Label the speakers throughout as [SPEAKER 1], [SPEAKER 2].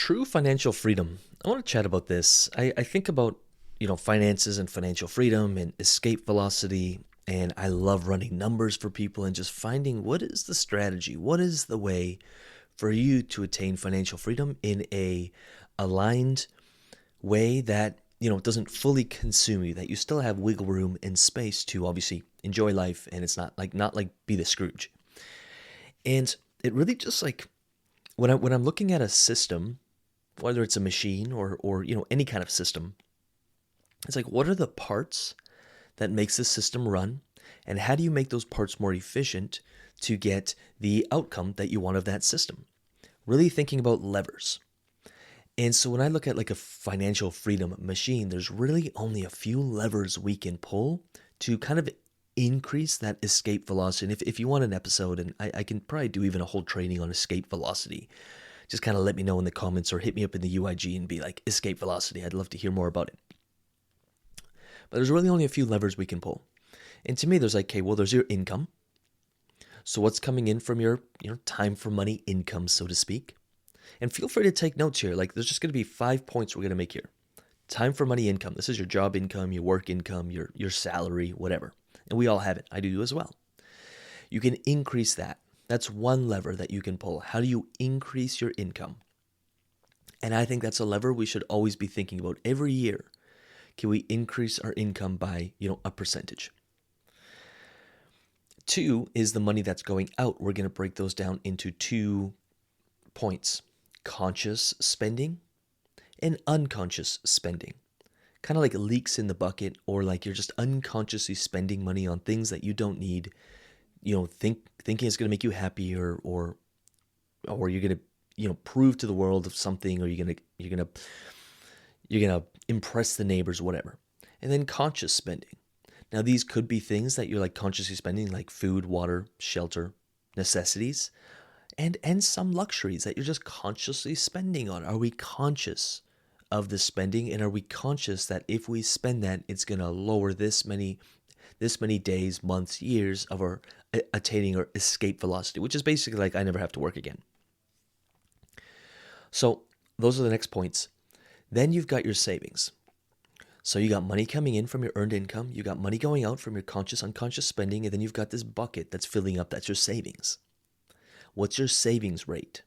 [SPEAKER 1] true financial freedom. I want to chat about this. I think about, finances and financial freedom and escape velocity. And I love running numbers for people and just finding what is the strategy, what is the way for you to attain financial freedom in a aligned way that, doesn't fully consume you, that you still have wiggle room and space to obviously enjoy life. And it's not like be the Scrooge. And it really just like when I'm looking at a system, whether it's a machine or any kind of system, it's like what are the parts that makes the system run, and how do you make those parts more efficient to get the outcome that you want of that system? Really thinking about levers. And so when I look at like a financial freedom machine, there's really only a few levers we can pull to kind of increase that escape velocity. And if you want an episode, and I can probably do even a whole training on escape velocity, just kind of let me know in the comments or hit me up in the UIG and be like, escape velocity. I'd love to hear more about it. But there's really only a few levers we can pull. And to me, there's like, okay, well, there's your income. So what's coming in from your time for money income, so to speak. And feel free to take notes here. Like there's just going to be 5 points we're going to make here. Time for money income. This is your job income, your work income, your salary, whatever. And we all have it. I do as well. You can increase that. That's one lever that you can pull. How do you increase your income? And I think that's a lever we should always be thinking about every year. Can we increase our income by, a percentage? 2 is the money that's going out. We're going to break those down into 2 points: conscious spending and unconscious spending. Kind of like leaks in the bucket, or like you're just unconsciously spending money on things that you don't need, thinking it's going to make you happy, or you're going to, prove to the world of something, or you're going to impress the neighbors, whatever. And then conscious spending. Now, these could be things that you're like consciously spending, like food, water, shelter, necessities, and some luxuries that you're just consciously spending on. Are we conscious of the spending, and are we conscious that if we spend that, it's going to lower this many days, months, years of our attaining our escape velocity, which is basically like I never have to work again. So those are the next points. Then you've got your savings. So you got money coming in from your earned income, you got money going out from your conscious, unconscious spending, and then you've got this bucket that's filling up. That's your savings. What's your savings rate?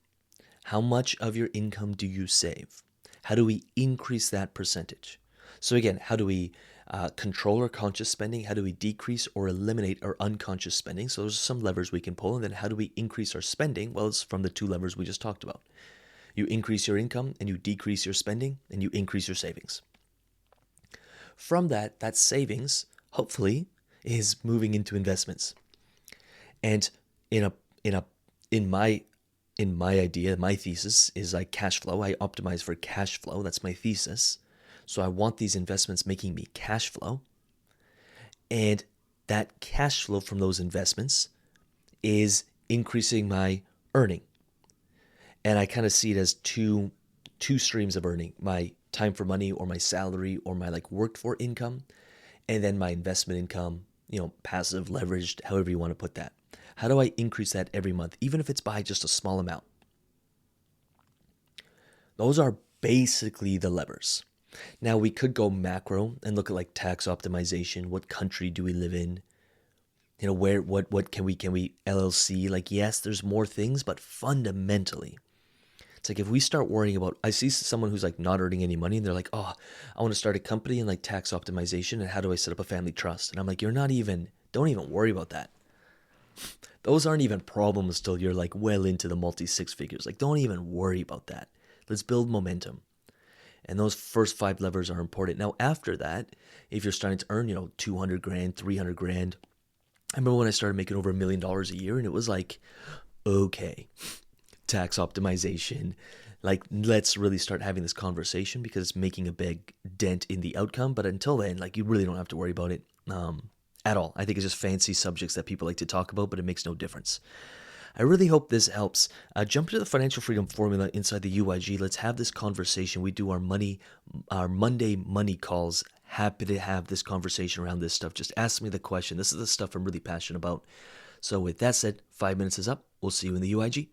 [SPEAKER 1] How much of your income do you save? How do we increase that percentage? So again, how do we control our conscious spending? How do we decrease or eliminate our unconscious spending? So those are some levers we can pull. And then how do we increase our spending? Well, it's from the 2 levers we just talked about. You increase your income and you decrease your spending and you increase your savings. From that savings, hopefully, is moving into investments. And in my idea, my thesis is like cash flow. I optimize for cash flow. That's my thesis. So I want these investments making me cash flow. And that cash flow from those investments is increasing my earning. And I kind of see it as two streams of earning: my time for money, or my salary, or my like worked for income, and then my investment income, passive, leveraged, however you want to put that. How do I increase that every month, even if it's by just a small amount? Those are basically the levers. Now we could go macro and look at like tax optimization. What country do we live in? What can we LLC? Like, yes, there's more things, but fundamentally, it's like if we start worrying about, I see someone who's like not earning any money and they're like, oh, I want to start a company in like tax optimization, and how do I set up a family trust? And I'm like, don't even worry about that. Those aren't even problems till you're like well into the multi 6 figures. Like, don't even worry about that. Let's build momentum. And those first 5 levers are important. Now, after that, if you're starting to earn, 200 grand, 300 grand. I remember when I started making over $1 million a year, and it was like, okay, tax optimization. Like, let's really start having this conversation because it's making a big dent in the outcome. But until then, like, you really don't have to worry about it at all. I think it's just fancy subjects that people like to talk about, but it makes no difference. I really hope this helps. Jump into the financial freedom formula inside the UIG. Let's have this conversation. We do our Monday money calls. Happy to have this conversation around this stuff. Just ask me the question. This is the stuff I'm really passionate about. So with that said, 5 minutes is up. We'll see you in the UIG.